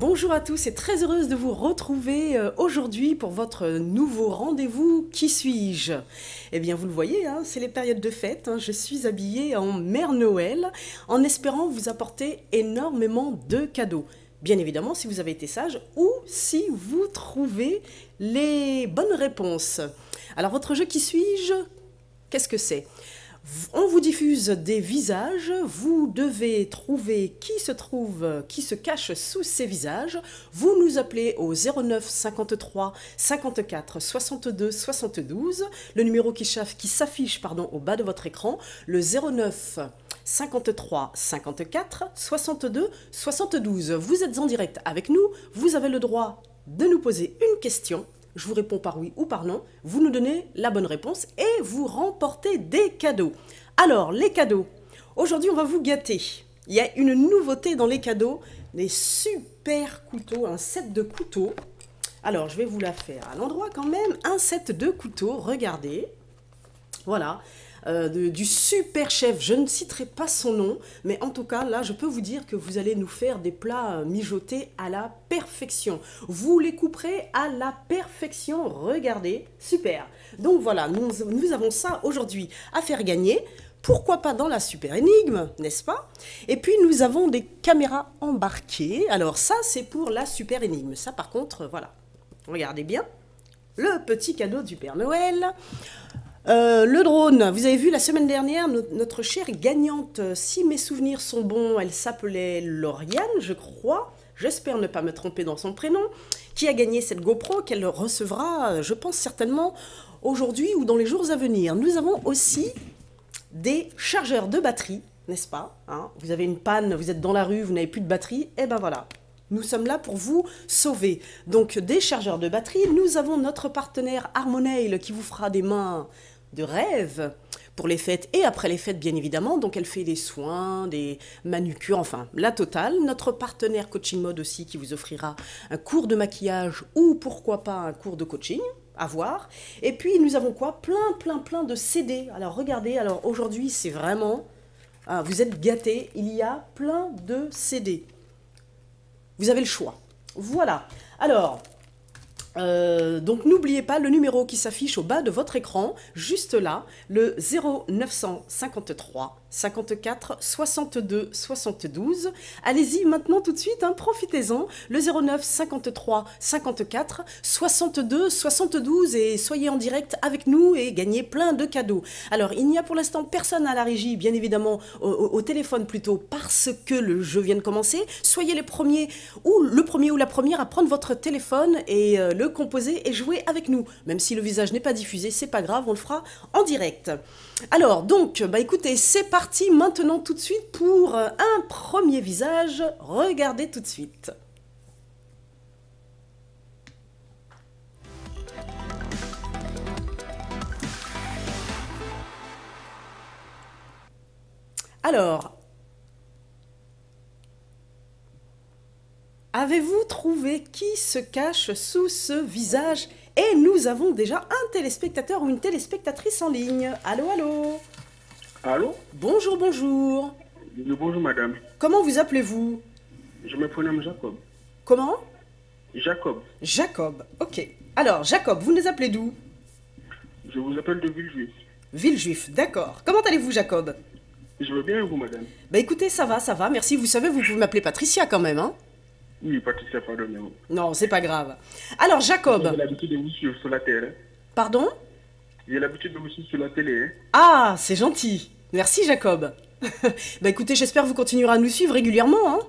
Bonjour à tous et très heureuse de vous retrouver aujourd'hui pour votre nouveau rendez-vous Qui suis-je? Eh bien vous le voyez, hein, c'est les périodes de fête, hein, je suis habillée en Mère Noël en espérant vous apporter énormément de cadeaux. Bien évidemment si vous avez été sage ou si vous trouvez les bonnes réponses. Alors votre jeu Qui suis-je? Qu'est-ce que c'est? On vous diffuse des visages, vous devez trouver qui se cache sous ces visages. Vous nous appelez au 09 53 54 62 72, le numéro qui s'affiche au bas de votre écran, le 09 53 54 62 72. Vous êtes en direct avec nous, vous avez le droit de nous poser une question. Je vous réponds par oui ou par non, vous nous donnez la bonne réponse et vous remportez des cadeaux. Alors, les cadeaux. Aujourd'hui, on va vous gâter. Il y a une nouveauté dans les cadeaux, des super couteaux, un set de couteaux. Alors, je vais vous la faire à l'endroit quand même. Un set de couteaux, regardez. Voilà. Du super chef, je ne citerai pas son nom, mais en tout cas, là, je peux vous dire que vous allez nous faire des plats mijotés à la perfection. Vous les couperez à la perfection, regardez, super. Donc voilà, nous avons ça aujourd'hui à faire gagner. Pourquoi pas dans la super énigme, n'est-ce pas? Et puis nous avons des caméras embarquées. Alors ça, c'est pour la super énigme. Ça, par contre, voilà. Regardez bien. Le petit cadeau du Père Noël. Le drone, vous avez vu la semaine dernière, notre chère gagnante, si mes souvenirs sont bons, elle s'appelait Lauriane, je crois, j'espère ne pas me tromper dans son prénom, qui a gagné cette GoPro qu'elle recevra, je pense certainement, aujourd'hui ou dans les jours à venir. Nous avons aussi des chargeurs de batterie, n'est-ce pas, hein? Vous avez une panne, vous êtes dans la rue, vous n'avez plus de batterie, et ben voilà. Nous sommes là pour vous sauver. Donc des chargeurs de batterie, nous avons notre partenaire Harmonail qui vous fera des mains de rêve pour les fêtes et après les fêtes bien évidemment. Donc elle fait des soins, des manucures, enfin la totale. Notre partenaire Coaching Mode aussi qui vous offrira un cours de maquillage ou pourquoi pas un cours de coaching. À voir. Et puis nous avons quoi? Plein de CD. Alors regardez, alors aujourd'hui c'est vraiment... vous êtes gâtés, il y a plein de CD. Vous avez le choix. Voilà. Alors, donc n'oubliez pas le numéro qui s'affiche au bas de votre écran, juste là, le 0953 54 62 72. Allez-y maintenant tout de suite, hein, profitez-en. Le 09 53 54 62 72 et soyez en direct avec nous et gagnez plein de cadeaux. Alors, il n'y a pour l'instant personne à la régie, bien évidemment, au téléphone plutôt, parce que le jeu vient de commencer. Soyez les premiers ou le premier ou la première à prendre votre téléphone et le composer et jouer avec nous. Même si le visage n'est pas diffusé, c'est pas grave, on le fera en direct. Alors, donc, bah écoutez, c'est parti maintenant tout de suite pour un premier visage. Regardez tout de suite. Alors, avez-vous trouvé qui se cache sous ce visage? Et nous avons déjà un téléspectateur ou une téléspectatrice en ligne. Allô, allô? Allô? Bonjour, bonjour. Bonjour madame. Comment vous appelez-vous? Je me prénomme Jacob. Comment? Jacob. Jacob, ok. Alors, Jacob, vous nous appelez d'où? Je vous appelle de Villejuif. Villejuif, d'accord. Comment allez-vous, Jacob? Je veux bien et vous madame? Bah écoutez, ça va, merci. Vous savez, vous pouvez m'appeler Patricia quand même, hein? Oui, Patricia, pardonnez-moi. Non, c'est pas grave. Alors, Jacob. J'ai l'habitude de vous suivre sur la télé. Pardon? J'ai l'habitude de vous suivre sur la télé. Hein. Ah, c'est gentil. Merci, Jacob. Bah écoutez, j'espère que vous continuerez à nous suivre régulièrement, hein?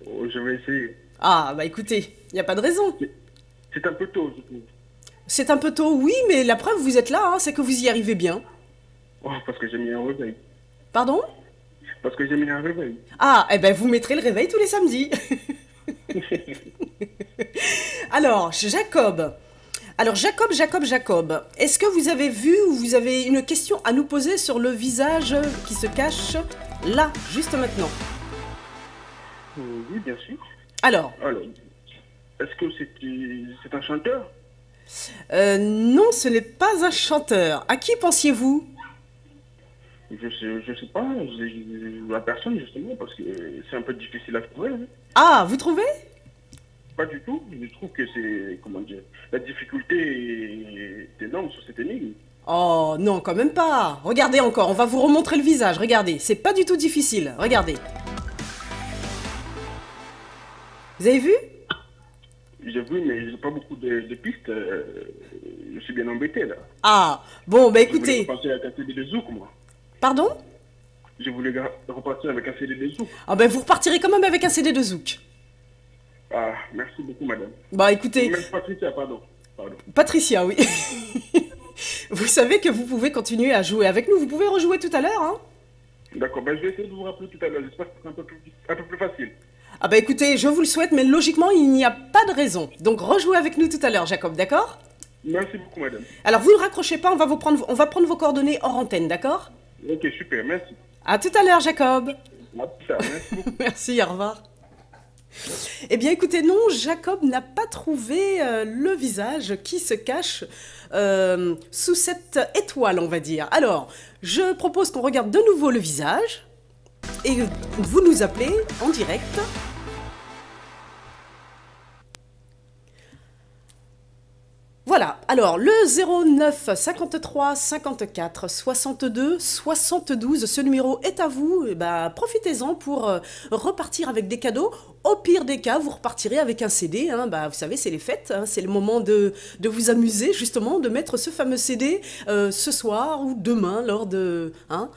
Oh, je vais essayer. Ah, bah écoutez, il n'y a pas de raison. C'est un peu tôt, je trouve. C'est un peu tôt, oui, mais la preuve, vous êtes là, hein, c'est que vous y arrivez bien. Oh, parce que j'ai mis un réveil. Pardon? Parce que j'ai mis un réveil. Ah, eh ben vous mettrez le réveil tous les samedis. Alors, Jacob. Alors, Jacob, est-ce que vous avez vu ou vous avez une question à nous poser sur le visage qui se cache là, juste maintenant? Oui, bien sûr. Alors, est-ce que c'est un chanteur? non, ce n'est pas un chanteur. À qui pensiez-vous? Je sais pas, la personne justement, parce que c'est un peu difficile à trouver. Hein. Ah, vous trouvez? pas du tout. Je trouve que c'est, comment dire, la difficulté est énorme sur cette énigme. Oh non, quand même pas. Regardez encore, on va vous remontrer le visage. Regardez, c'est pas du tout difficile. Regardez. Vous avez vu? J'ai vu, mais j'ai pas beaucoup de pistes. Je suis bien embêté là. Ah, bon, bah Je voulais écoutez. repartir avec un CD de Zouk, moi. Pardon? Je voulais repartir avec un CD de Zouk. Ah ben vous repartirez quand même avec un CD de Zouk. Ah, merci beaucoup, madame. Bah écoutez, Même Patricia, pardon. Pardon. Patricia, oui. Vous savez que vous pouvez continuer à jouer avec nous. Vous pouvez rejouer tout à l'heure, hein? D'accord, ben, je vais essayer de vous rappeler tout à l'heure. J'espère que ce sera un peu plus facile. Ah bah écoutez, je vous le souhaite, mais logiquement, il n'y a pas de raison. Donc rejouez avec nous tout à l'heure, Jacob, d'accord? Merci beaucoup, madame. Alors vous ne raccrochez pas, on va prendre vos coordonnées hors antenne, d'accord? Ok, super, merci. À tout à l'heure, Jacob. À plus tard, merci beaucoup. Merci, au revoir. Eh bien, écoutez, non, Jacob n'a pas trouvé le visage qui se cache sous cette étoile, on va dire. Alors, je propose qu'on regarde de nouveau le visage et vous nous appelez en direct. Voilà, alors le 09 53 54 62 72, ce numéro est à vous. Et ben, profitez-en pour repartir avec des cadeaux. Au pire des cas, vous repartirez avec un CD. Hein. Bah, vous savez, c'est les fêtes, hein. C'est le moment de vous amuser, justement, de mettre ce fameux CD ce soir ou demain, lors de, hein,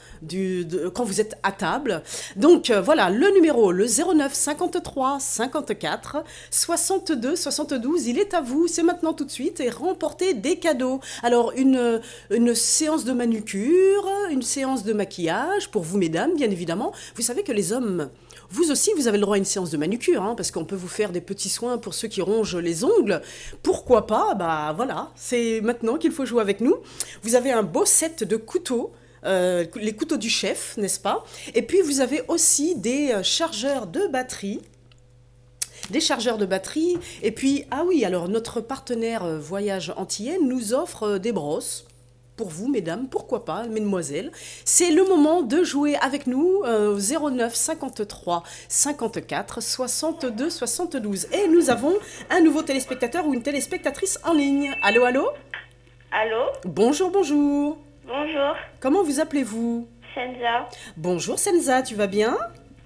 quand vous êtes à table. Donc voilà, le numéro, le 09 53 54 62 72, il est à vous, c'est maintenant tout de suite, et remportez des cadeaux. Alors, une séance de manucure, une séance de maquillage, pour vous, mesdames, bien évidemment. Vous savez que les hommes... Vous aussi, vous avez le droit à une séance de manucure, hein, parce qu'on peut vous faire des petits soins pour ceux qui rongent les ongles. Pourquoi pas? Bah voilà, c'est maintenant qu'il faut jouer avec nous. Vous avez un beau set de couteaux, les couteaux du chef, n'est-ce pas? Et puis vous avez aussi des chargeurs de batterie. Des chargeurs de batterie. Et puis, ah oui, alors notre partenaire Voyage Antillais nous offre des brosses. Pour vous, mesdames, pourquoi pas, mesdemoiselles. C'est le moment de jouer avec nous, 09 53 54 62 72. Et nous avons un nouveau téléspectateur ou une téléspectatrice en ligne. Allô, allô? Allô? Bonjour, bonjour. Bonjour, Comment vous appelez-vous? Senza. Bonjour Senza, tu vas bien?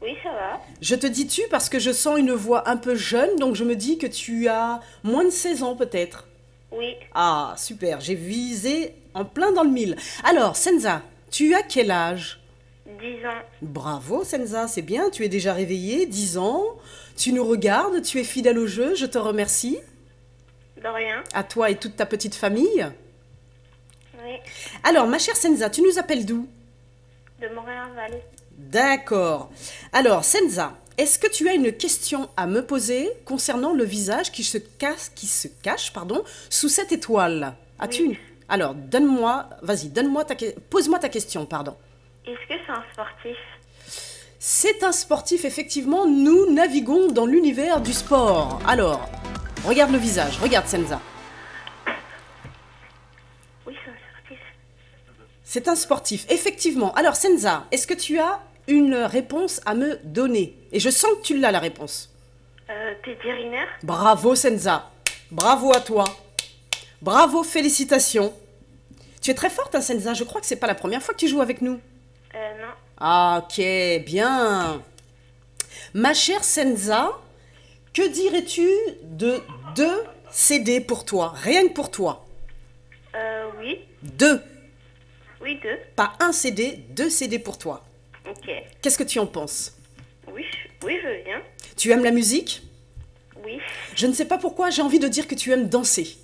Oui, ça va. Je te dis tu parce que je sens une voix un peu jeune, donc je me dis que tu as moins de 16 ans peut-être. Oui, Ah, super, j'ai visé en plein dans le mille. Alors, Senza, tu as quel âge? 10 ans. Bravo, Senza, c'est bien, tu es déjà réveillée, 10 ans. Tu nous regardes, tu es fidèle au jeu, je te remercie. De rien. À toi et toute ta petite famille. Oui, Alors, ma chère Senza, tu nous appelles d'où? de Montréal-Val. D'accord. Alors, Senza, est-ce que tu as une question à me poser concernant le visage qui se cache, sous cette étoile? As-tu Oui. une... Alors, pose-moi ta question, pardon. Est-ce que c'est un sportif? C'est un sportif, effectivement, nous naviguons dans l'univers du sport. Alors, regarde le visage, regarde Senza. Oui, c'est un sportif. C'est un sportif, effectivement. Alors, Senza, est-ce que tu as une réponse à me donner? Et je sens que tu l'as, la réponse. Teddy Riner? Bravo, Senza. Bravo à toi. Bravo, félicitations. Tu es très forte, hein, Senza. Je crois que c'est pas la première fois que tu joues avec nous. Non. Ah, ok, bien. Ma chère Senza, que dirais-tu de 2 CD pour toi? Rien que pour toi. Oui. 2. Oui, 2. Pas un CD, 2 CD pour toi. Ok. Qu'est-ce que tu en penses? Oui, oui, je viens. Tu aimes la musique? Oui. Je ne sais pas pourquoi, j'ai envie de dire que tu aimes danser.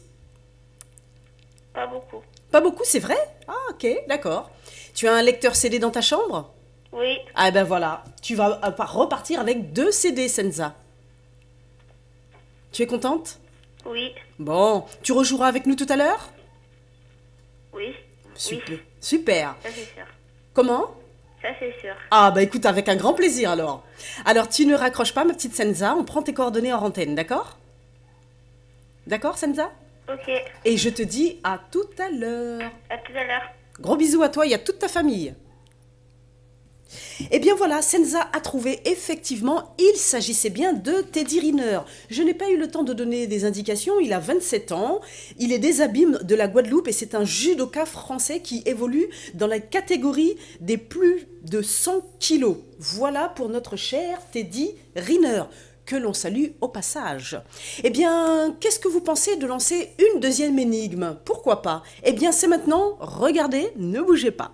Pas beaucoup. Pas beaucoup, c'est vrai? Ah, ok, d'accord. Tu as un lecteur CD dans ta chambre? Oui. Ah ben voilà, tu vas repartir avec 2 CD, Senza. Tu es contente? Oui. Bon, tu rejoueras avec nous tout à l'heure? Oui. Super. Oui. Super. Ça, c'est sûr. Comment? Ça, c'est sûr. Ah bah écoute, avec un grand plaisir alors. Alors tu ne raccroches pas, ma petite Senza, on prend tes coordonnées en antenne, d'accord? D'accord, Senza? Ok. Et je te dis à tout à l'heure. À tout à l'heure. Gros bisous à toi et à toute ta famille. Eh bien voilà, Senza a trouvé effectivement, il s'agissait bien de Teddy Riner. Je n'ai pas eu le temps de donner des indications, il a 27 ans, il est des Abîmes de la Guadeloupe et c'est un judoka français qui évolue dans la catégorie des plus de 100 kilos. Voilà pour notre cher Teddy Riner, que l'on salue au passage. Eh bien, qu'est-ce que vous pensez de lancer une deuxième énigme? Pourquoi pas? Eh bien, c'est maintenant, regardez, ne bougez pas.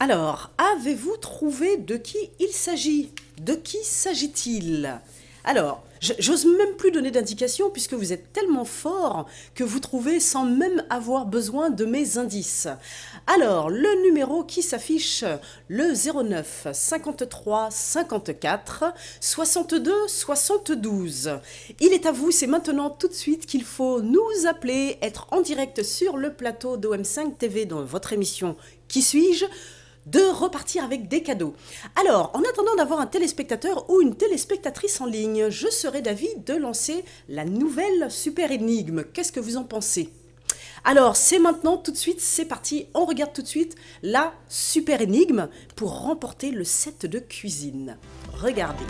Alors, avez-vous trouvé de qui il s'agit? De qui s'agit-il? Alors, j'ose même plus donner d'indications puisque vous êtes tellement fort que vous trouvez sans même avoir besoin de mes indices. Alors, le numéro qui s'affiche, le 09 53 54 62 72. Il est à vous, c'est maintenant tout de suite qu'il faut nous appeler, être en direct sur le plateau d'OM5 TV dans votre émission Qui suis-je? De repartir avec des cadeaux. Alors, en attendant d'avoir un téléspectateur ou une téléspectatrice en ligne, je serais d'avis de lancer la nouvelle super énigme. Qu'est-ce que vous en pensez? Alors, c'est maintenant, tout de suite, c'est parti. On regarde tout de suite la super énigme pour remporter le set de cuisine. Regardez.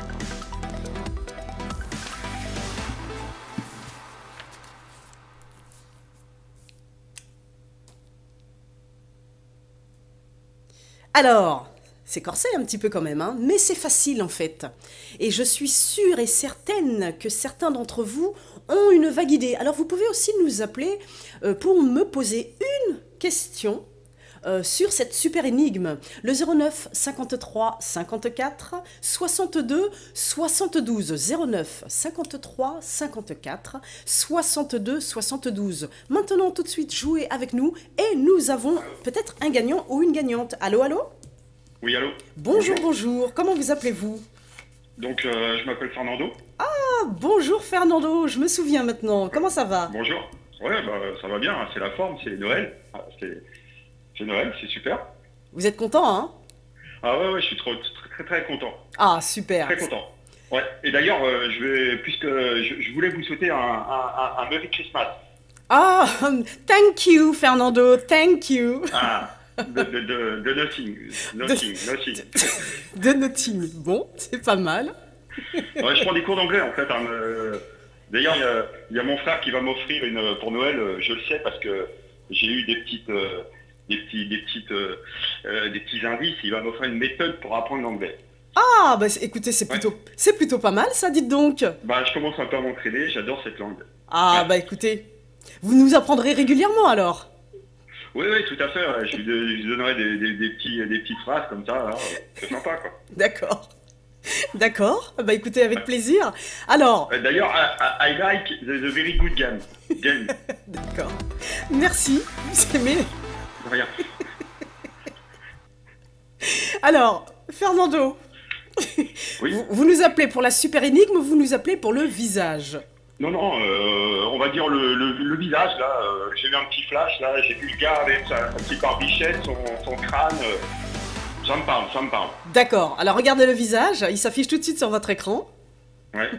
Alors, c'est corsé un petit peu quand même, hein, mais c'est facile en fait. Et je suis sûre et certaine que certains d'entre vous ont une vague idée. Alors vous pouvez aussi nous appeler pour me poser une question sur cette super énigme. Le 09 53 54 62 72. 09 53 54 62 72. Maintenant tout de suite jouez avec nous et nous avons peut-être un gagnant ou une gagnante. Allô, allô? Oui, allô? Bonjour, bonjour. Comment vous appelez-vous? Donc, je m'appelle Fernando. Ah, bonjour Fernando, je me souviens maintenant. Comment ça va? Bonjour. Ouais, bah, ça va bien, hein, c'est la forme, c'est Noël. Ah, c'est Noël, c'est super. Vous êtes content, hein? Ah ouais, je suis très, très content. Ah, super. Très content. Ouais, et d'ailleurs, puisque je voulais vous souhaiter un Merry Christmas. Ah, thank you Fernando, thank you. Ah, de nothing. De nothing. Bon, c'est pas mal. Ouais, je prends des cours d'anglais en fait. Hein, d'ailleurs, il y a mon frère qui va m'offrir pour Noël, je le sais parce que j'ai eu des petits indices. Il va m'offrir une méthode pour apprendre l'anglais. Ah, bah écoutez, c'est plutôt pas mal ça, dites donc. Bah, je commence un peu à m'entraîner, j'adore cette langue. Ah, ouais. Bah écoutez, vous nous apprendrez régulièrement alors. Oui, tout à fait. Ouais. Je lui donnerai des petites phrases comme ça. Là. C'est sympa, quoi. D'accord. Bah écoutez, avec plaisir. Alors. D'ailleurs, I like the very good game. D'accord. Merci. Mais... Rien. Alors, Fernando. Oui. Vous nous appelez pour la super énigme ou vous nous appelez pour le visage? Non, on va dire le visage, là. J'ai eu un petit flash, là. J'ai vu le gars avec sa petite barbichette, son crâne. Ça me parle. D'accord. Alors, regardez le visage. Il s'affiche tout de suite sur votre écran. Ouais.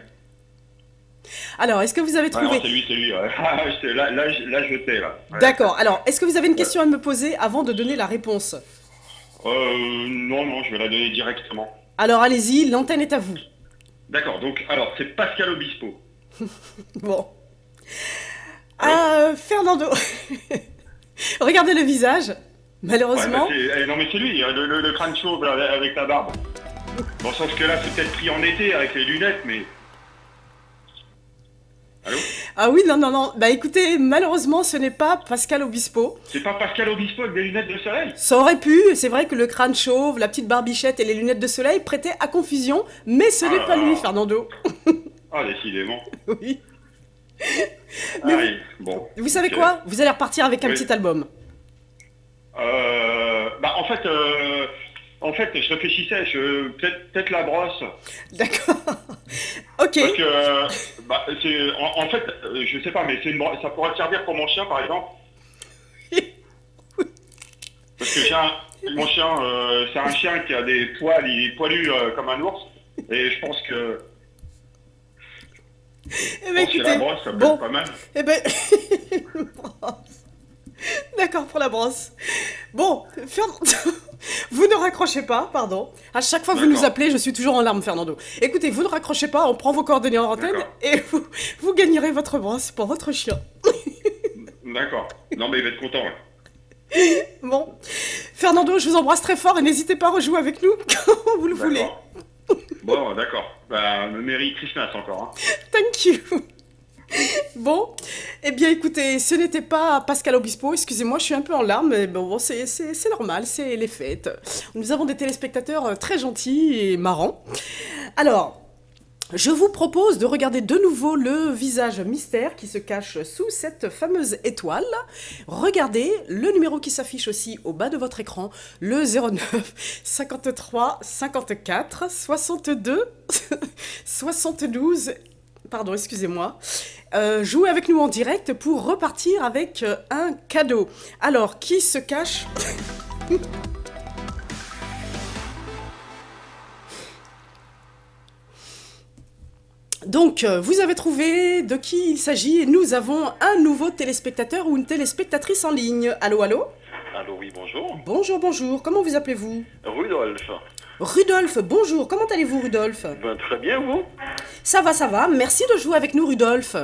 Alors, est-ce que vous avez trouvé... Alors, c'est lui. Ouais. Là, je sais, là. Ouais. D'accord. Alors, est-ce que vous avez une question à me poser avant de donner la réponse? Non, je vais la donner directement. Alors, allez-y, l'antenne est à vous. D'accord. Donc, alors, c'est Pascal Obispo. Bon. Fernando. Regardez le visage. Malheureusement. Ouais, non, mais c'est lui, le crâne chauve là, avec la barbe. Bon, sauf que là, c'est peut-être pris en été avec les lunettes, mais. Allô? Ah oui, non. Bah écoutez, malheureusement, ce n'est pas Pascal Obispo. C'est pas Pascal Obispo avec des lunettes de soleil? Ça aurait pu, c'est vrai que le crâne chauve, la petite barbichette et les lunettes de soleil prêtaient à confusion, mais ce n'est pas lui, Fernando. Ah, décidément. Oui. Mais oui, bon. Vous savez quoi? Vous allez repartir avec un petit album. Bah, en fait, je réfléchissais, peut-être la brosse. D'accord. Ok. Parce que, en fait, je sais pas, mais ça pourrait servir pour mon chien, par exemple. Parce que mon chien, c'est un chien qui a des poils, il est poilu comme un ours. Et je pense que... Eh ben, Bon, c'est écoutez, la brosse, ça peut bon, être pas mal. eh ben, une brosse. D'accord pour la brosse. Bon, Fernando, vous ne raccrochez pas, pardon. À chaque fois que vous nous D'accord. appelez, je suis toujours en larmes, Fernando. Écoutez, vous ne raccrochez pas, on prend vos coordonnées en antenne D'accord. et vous gagnerez votre brosse pour votre chien. D'accord. Non, mais il va être content. Ouais. Bon, Fernando, je vous embrasse très fort et n'hésitez pas à rejouer avec nous quand vous le voulez. D'accord. Bon, d'accord. Bah, Merry Christmas encore. Hein. Thank you. Bon, eh bien écoutez, ce n'était pas Pascal Obispo, excusez-moi, je suis un peu en larmes, mais bon, c'est normal, c'est les fêtes. Nous avons des téléspectateurs très gentils et marrants. Alors, je vous propose de regarder de nouveau le visage mystère qui se cache sous cette fameuse étoile. Regardez le numéro qui s'affiche aussi au bas de votre écran, le 09 53 54 62 72. Pardon, excusez-moi. Jouez avec nous en direct pour repartir avec un cadeau. Alors, qui se cache Donc, vous avez trouvé de qui il s'agit et nous avons un nouveau téléspectateur ou une téléspectatrice en ligne. Allô, allô? Allô, oui, bonjour. Bonjour, bonjour. Comment vous appelez-vous? Rudolph. Rudolph, bonjour. Comment allez-vous, Rudolph? Ben, très bien, vous? Ça va, ça va. Merci de jouer avec nous, Rudolph.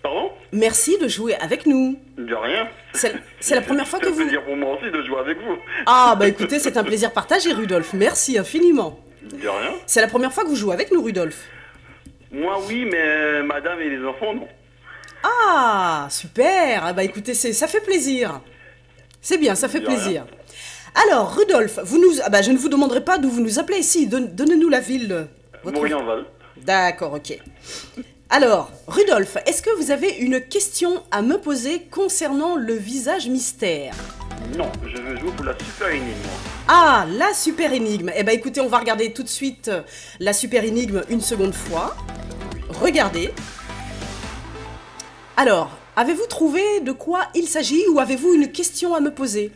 Pardon? Merci de jouer avec nous. De rien. C'est la première fois que C'est un vous... plaisir pour moi aussi de jouer avec vous. Ah, bah écoutez, c'est un plaisir partagé, Rudolph. Merci infiniment. De rien. C'est la première fois que vous jouez avec nous, Rudolph. Moi, oui, mais madame et les enfants, non. Ah, super. Ah bah écoutez, ça fait plaisir. C'est bien, ça fait De rien. plaisir. Alors, Rudolph, je ne vous demanderai pas d'où vous nous appelez ici. Donnez-nous la ville. Votre- Morienval. D'accord, ok. Alors, Rudolph, est-ce que vous avez une question à me poser concernant le visage mystère? Non, je veux jouer pour la super énigme, moi. Ah, la super énigme. Eh ben écoutez, on va regarder tout de suite la super énigme une seconde fois. Regardez. Alors, avez-vous trouvé de quoi il s'agit ou avez-vous une question à me poser?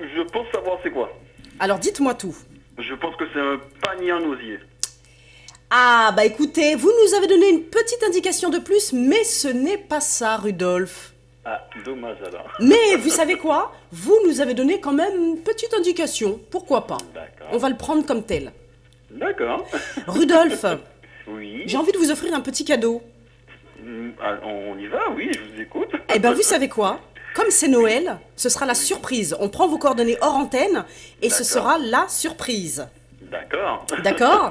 Je pense savoir c'est quoi. Alors, dites-moi tout. Je pense que c'est un panier en osier. Ah, bah écoutez, vous nous avez donné une petite indication de plus, mais ce n'est pas ça, Rudolph. Ah, dommage alors. Mais vous savez quoi? Vous nous avez donné quand même une petite indication. Pourquoi pas? D'accord. On va le prendre comme tel. D'accord. Rudolph, Oui. j'ai envie de vous offrir un petit cadeau. Ah, on y va, oui, je vous écoute. Eh ben, vous savez quoi? Comme c'est Noël, ce sera la surprise. On prend vos coordonnées hors antenne et ce D'accord. sera la surprise. D'accord. D'accord?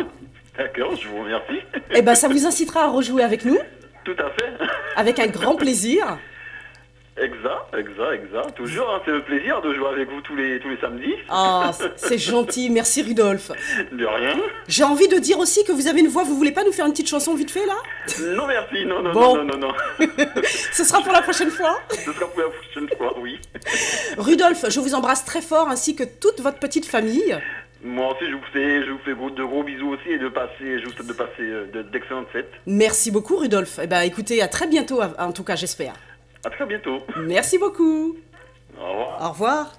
D'accord, je vous remercie. Eh ben, ça vous incitera à rejouer avec nous, Tout à fait. avec un grand plaisir. Exact. Toujours, hein, c'est un plaisir de jouer avec vous tous les samedis. Ah, c'est gentil, merci Rudolph. De rien. J'ai envie de dire aussi que vous avez une voix, vous voulez pas nous faire une petite chanson vite fait là? Non, merci. Non. Bon. Non. Ce sera pour la prochaine fois. Ce sera pour la prochaine fois, oui. Rudolph, je vous embrasse très fort ainsi que toute votre petite famille. Moi aussi, je vous fais de gros bisous aussi et je vous souhaite de passer d'excellentes fêtes. Merci beaucoup Rudolph. Eh ben écoutez, à très bientôt en tout cas, j'espère. À très bientôt. Merci beaucoup. Au revoir. Au revoir.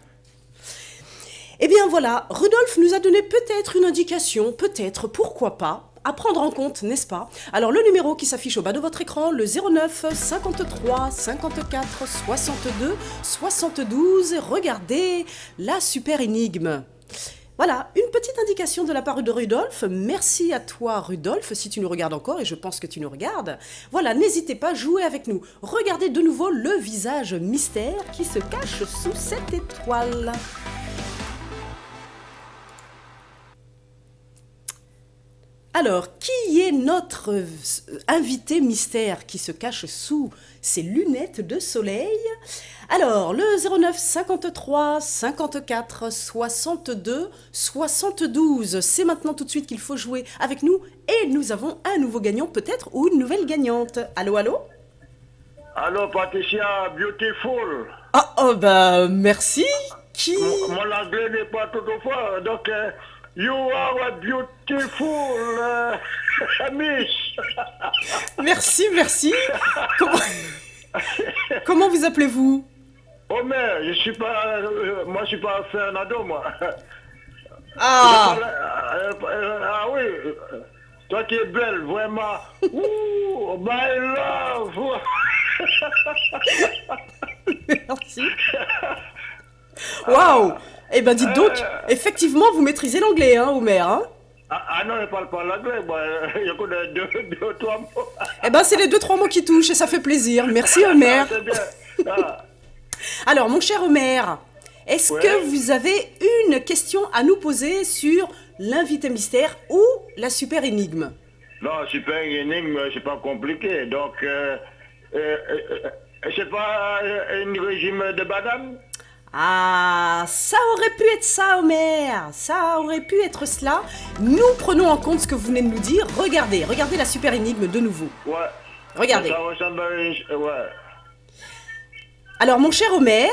Eh bien voilà, Rudolph nous a donné peut-être une indication, peut-être, pourquoi pas, à prendre en compte, n'est-ce pas? Alors le numéro qui s'affiche au bas de votre écran, le 09 53 54 62 72, regardez la super énigme. Voilà, une petite indication de la part de Rudolph. Merci à toi, Rudolph, si tu nous regardes encore, et je pense que tu nous regardes. Voilà, n'hésitez pas, jouez avec nous. Regardez de nouveau le visage mystère qui se cache sous cette étoile. Alors, qui est notre invité mystère qui se cache sous ces lunettes de soleil? Alors, le 09 53 54 62 72, c'est maintenant tout de suite qu'il faut jouer avec nous et nous avons un nouveau gagnant peut-être ou une nouvelle gagnante. Allô, allô? Allô, Patricia, beautiful. Ah, oh, bah, merci. Qui? Mon anglais n'est pas tout au fort, donc you are a beautiful miss. Merci. Comment vous appelez-vous? Oh mais je suis pas, moi je suis pas Fernando, moi. Ah, Ah oui, Toi qui es belle, vraiment. Ouh, my love. Merci. Waouh! Eh ben dites donc, effectivement, vous maîtrisez l'anglais, hein, Homer, hein? Ah non, je parle pas l'anglais, moi. Je connais deux, trois mots. Eh ben c'est les 2-3 mots qui touchent et ça fait plaisir. Merci, Homer. C'est bien. Ah. Alors, mon cher Homer, est-ce Ouais. que vous avez une question à nous poser sur l'invité mystère ou la super énigme? Non, super énigme, c'est pas compliqué. Donc, c'est pas un régime de banane? Ah, ça aurait pu être ça, Homer. Ça aurait pu être cela. Nous prenons en compte ce que vous venez de nous dire. Regardez, regardez la super énigme de nouveau. Ouais. Regardez. Ça ressemble à ouais. Alors, mon cher Homer,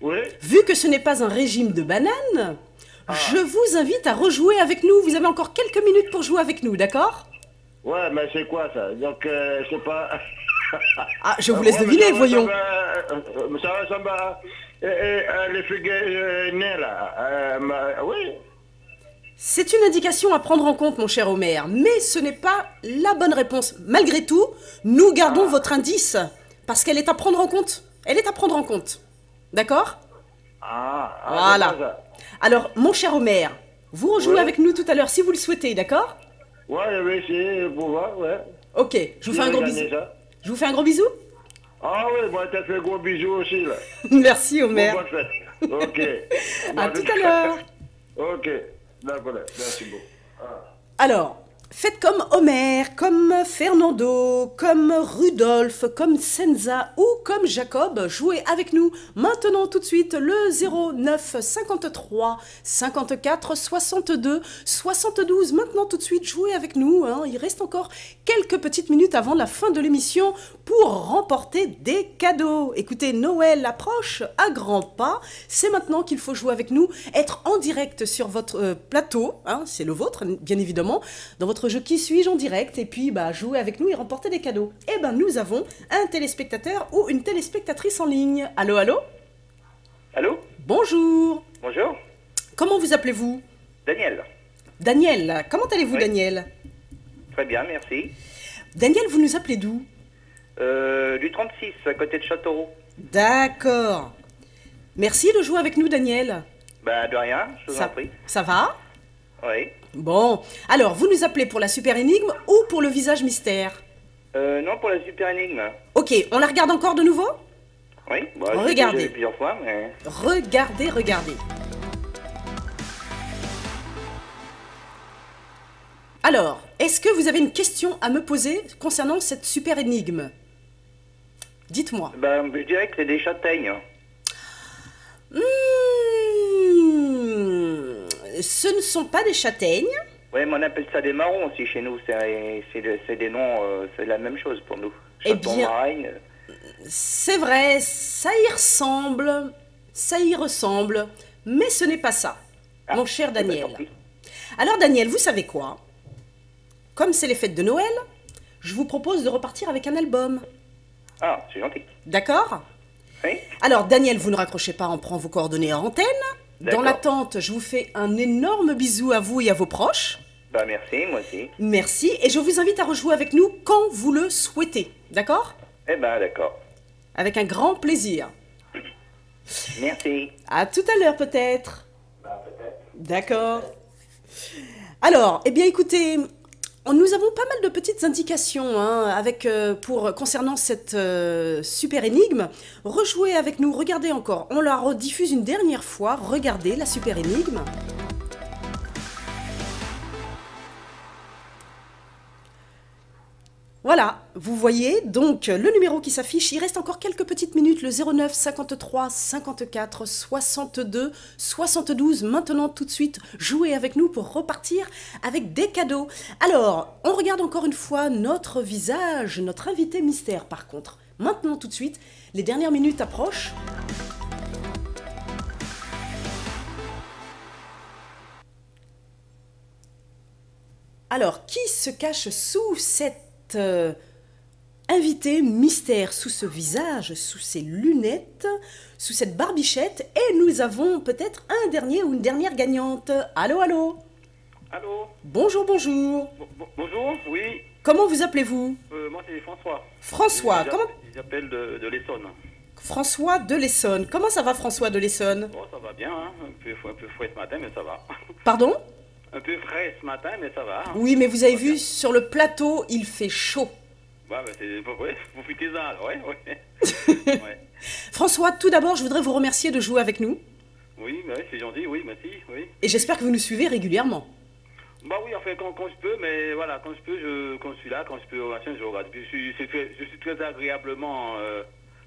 Oui? vu que ce n'est pas un régime de banane, je vous invite à rejouer avec nous. Vous avez encore quelques minutes pour jouer avec nous, d'accord? Ouais, mais c'est quoi ça? Donc, c'est pas... Ah, je vous laisse Ouais, mais deviner, ça voyons. ressemble ça ressemble à les figues nées, là. Oui. C'est une indication à prendre en compte, mon cher Homer, mais ce n'est pas la bonne réponse. Malgré tout, nous gardons votre indice, parce qu'elle est à prendre en compte. Elle est à prendre en compte. D'accord? Voilà. c'est pas ça. Alors, mon cher Homer, vous rejouez Ouais. avec nous tout à l'heure si vous le souhaitez, d'accord? Ouais, je vais essayer pour voir, ouais. Ok, je vous fais un gros Gagner bisou. ça. Je vous fais un gros bisou? Ah oui, moi, t'as fait gros bisous aussi, là. Merci, Homer. Bonne fête. Ok. À tout à l'heure. Ok. D'accord, merci beaucoup. Alors, faites comme Homer, comme Fernando, comme Rudolph, comme Senza ou comme Jacob. Jouez avec nous maintenant tout de suite le 09 53 54 62 72. Maintenant tout de suite, jouez avec nous, hein. Il reste encore quelques petites minutes avant la fin de l'émission pour remporter des cadeaux. Écoutez, Noël approche à grands pas. C'est maintenant qu'il faut jouer avec nous, être en direct sur votre plateau, hein, c'est le vôtre bien évidemment, dans votre jeu Qui suis-je en direct, et puis jouer avec nous et remporter des cadeaux. Eh ben nous avons un téléspectateur ou une téléspectatrice en ligne. Allô, allô? Allô? Bonjour. Bonjour? Comment vous appelez-vous? Daniel. Daniel. Comment allez-vous, Oui. Daniel? Très bien, merci. Daniel, vous nous appelez d'où? Du 36, à côté de Châteauroux. D'accord. Merci de jouer avec nous, Daniel. Bah, de rien, je vous en prie. Ça va? Oui. Bon, alors, vous nous appelez pour la super énigme ou pour le visage mystère? Non, pour la super énigme. Ok, on la regarde encore de nouveau? Oui, bah, j'ai Regardez. déjà vu plusieurs fois, mais... Regardez, regardez. Alors, est-ce que vous avez une question à me poser concernant cette super énigme? Dites-moi. Bah, je dirais que c'est des châtaignes. Ce ne sont pas des châtaignes. Ouais, mais on appelle ça des marrons aussi chez nous. C'est des noms, c'est la même chose pour nous. Eh Chaton, bien- marraine. C'est vrai, ça y ressemble. Ça y ressemble. Mais ce n'est pas ça, Ah, mon cher eh ben, Daniel. tant pis. Alors Daniel, vous savez quoi? Comme c'est les fêtes de Noël, je vous propose de repartir avec un album. Ah, c'est gentil. D'accord? Oui. Alors Daniel, vous ne raccrochez pas, on prend vos coordonnées à antenne. Dans D'accord. l'attente, je vous fais un énorme bisou à vous et à vos proches. Bah, merci, moi aussi. Merci, et je vous invite à rejouer avec nous quand vous le souhaitez. D'accord? Eh ben, d'accord. Avec un grand plaisir. Merci. À tout à l'heure peut-être. D'accord. Alors, eh bien écoutez, nous avons pas mal de petites indications concernant cette super énigme. Rejouez avec nous, regardez encore. On la rediffuse une dernière fois. Regardez la super énigme. Voilà, vous voyez donc le numéro qui s'affiche. Il reste encore quelques petites minutes, le 09 53 54 62 72. Maintenant, tout de suite, jouez avec nous pour repartir avec des cadeaux. Alors, on regarde encore une fois notre visage, notre invité mystère par contre. Maintenant, tout de suite, les dernières minutes approchent. Alors, qui se cache sous cette invité mystère, sous ce visage, sous ces lunettes, sous cette barbichette? Et nous avons peut-être un dernier ou une dernière gagnante. Allô, allô? Allô? Bonjour, bonjour. Bonjour, oui. Comment vous appelez-vous? Moi, c'est François. François, comment... J'appelle de l'Essonne. François de l'Essonne. Comment ça va, François de l'Essonne? Bon, ça va bien, hein. Un peu frais ce matin, mais ça va. Pardon? Un peu frais ce matin, mais ça va. Hein. Oui, mais vous avez vu, sur le plateau, il fait chaud. Ouais, mais c'est... Ouais, vous foutez ça, alors, ouais. Ouais. François, tout d'abord, je voudrais vous remercier de jouer avec nous. Oui, ouais, c'est gentil, oui, merci, oui. Et j'espère que vous nous suivez régulièrement. Bah oui, enfin, quand je peux, mais voilà, quand je peux, quand je suis là, quand je peux, machin, je regarde. Puis je suis très agréablement,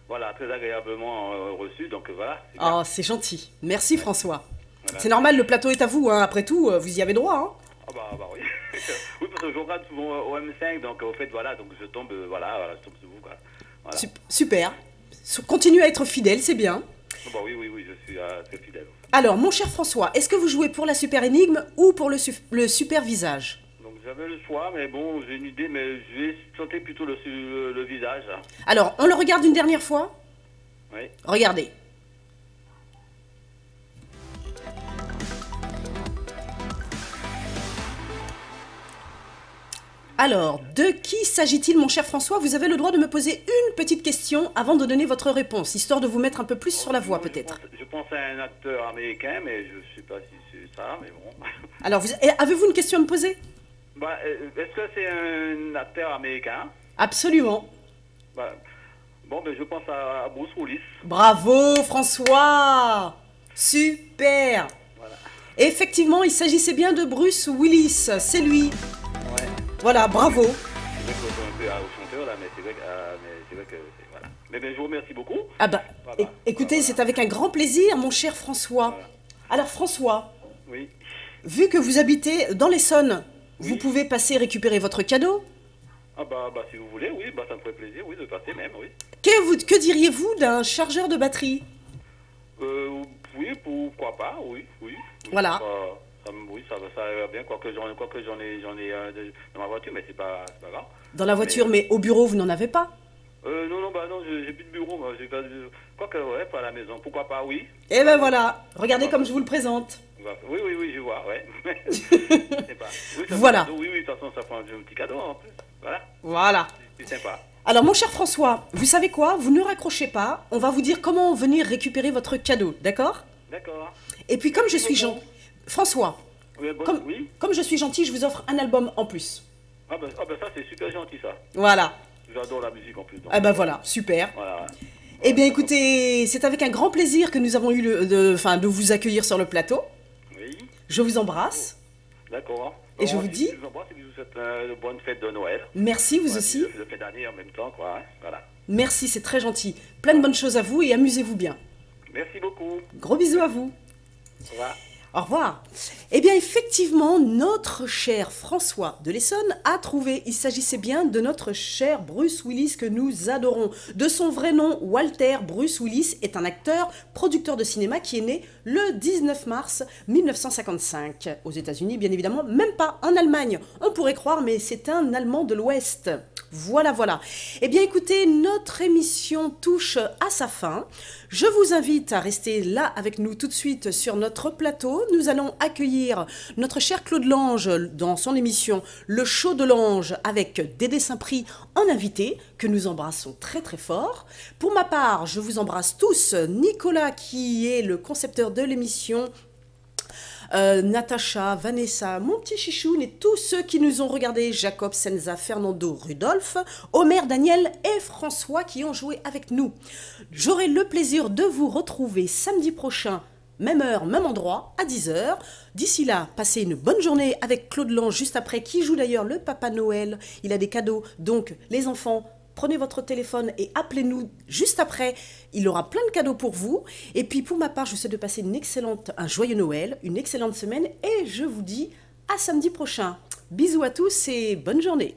très agréablement reçu, donc voilà. Oh, c'est gentil. Merci, François. Voilà. C'est normal, le plateau est à vous, hein. Après tout, vous y avez droit, hein. Ah bah oui. Oui, parce que je regarde souvent au M5, donc au fait, voilà, donc je tombe, je tombe sur vous, quoi. Voilà. Super. Continuez à être fidèle, c'est bien. Oh bah oui, je suis très fidèle. Alors, mon cher François, est-ce que vous jouez pour la super énigme ou pour le super visage? Donc j'avais le choix, mais bon, j'ai une idée, mais je vais tenter plutôt le visage. Là. Alors, on le regarde une dernière fois? Oui. Regardez. Alors, de qui s'agit-il, mon cher François? Vous avez le droit de me poser une petite question avant de donner votre réponse, histoire de vous mettre un peu plus sur la voie, peut-être. Je pense à un acteur américain, mais je ne sais pas si c'est ça, mais bon. Alors, avez-vous une question à me poser? Bah, est-ce que c'est un acteur américain? Absolument. Bah, bon, ben, je pense à Bruce Willis. Bravo, François! Super! Voilà. Effectivement, il s'agissait bien de Bruce Willis, c'est lui. Ouais. Voilà, bravo. C'est vrai que je suis un peu au chanteur, là, mais c'est vrai que voilà. Mais ben, je vous remercie beaucoup. Ah bah, Voilà. écoutez, c'est avec un grand plaisir, mon cher François. Voilà. Alors, François, Oui. vu que vous habitez dans l'Essonne, vous pouvez passer récupérer votre cadeau. Ah bah si vous voulez, oui, bah ça me ferait plaisir, oui, de passer même, oui. Que diriez-vous d'un chargeur de batterie? Oui, pourquoi pas, oui. Voilà. Oui, ça va bien, quoique j'en ai dans ma voiture, mais c'est pas grave. Dans la voiture, mais au bureau, vous n'en avez pas? Non, j'ai plus de bureau, moi. Quoique, ouais, pas à la maison, pourquoi pas, oui. Eh ben voilà, regardez comme je vous le présente. Oui, je vois, ouais. C'est pas. Oui, Voilà. Oui, de toute façon, ça fait un petit cadeau, en plus. Voilà. C'est sympa. Alors, mon cher François, vous savez quoi? Vous ne raccrochez pas, on va vous dire comment venir récupérer votre cadeau, d'accord? D'accord. Et puis, comme je suis gentil... François, Oui, bon, oui. comme je suis gentil, je vous offre un album en plus. Ah ben ça, c'est super gentil, ça. Voilà. J'adore la musique, en plus. Donc. Ah ben voilà, super. Voilà. Eh bien, écoutez, c'est avec un grand plaisir que nous avons eu de vous accueillir sur le plateau. Oui. Je vous embrasse. D'accord. Et je vous dis... Je vous embrasse et je vous souhaite une bonne fête de Noël. Merci, vous aussi. De fin d'année en même temps, quoi. Hein. Voilà. Merci, c'est très gentil. Plein de bonnes choses à vous et amusez-vous bien. Merci beaucoup. Gros bisous à vous. Au revoir. Au revoir. Eh bien, effectivement, notre cher François de l'Essonne a trouvé. Il s'agissait bien de notre cher Bruce Willis que nous adorons. De son vrai nom, Walter Bruce Willis est un acteur, producteur de cinéma qui est né le 19 mars 1955 aux États-Unis, bien évidemment, même pas en Allemagne. On pourrait croire, mais c'est un Allemand de l'Ouest. Voilà. Eh bien, écoutez, notre émission touche à sa fin. Je vous invite à rester là avec nous tout de suite sur notre plateau. Nous allons accueillir notre cher Claude Lange dans son émission Le Show de l'Ange avec Dédé Saint-Prix en invité, que nous embrassons très très fort. Pour ma part, je vous embrasse tous. Nicolas, qui est le concepteur de l'émission, Natacha, Vanessa, mon petit chichoun et tous ceux qui nous ont regardés, Jacob, Senza, Fernando, Rudolph, Omer, Daniel et François qui ont joué avec nous. J'aurai le plaisir de vous retrouver samedi prochain, même heure, même endroit, à 10h. D'ici là, passez une bonne journée avec Claude Lange juste après, qui joue d'ailleurs le Papa Noël. Il a des cadeaux, donc les enfants, prenez votre téléphone et appelez-nous juste après. Il aura plein de cadeaux pour vous. Et puis pour ma part, je vous souhaite de passer un joyeux Noël, une excellente semaine. Et je vous dis à samedi prochain. Bisous à tous et bonne journée.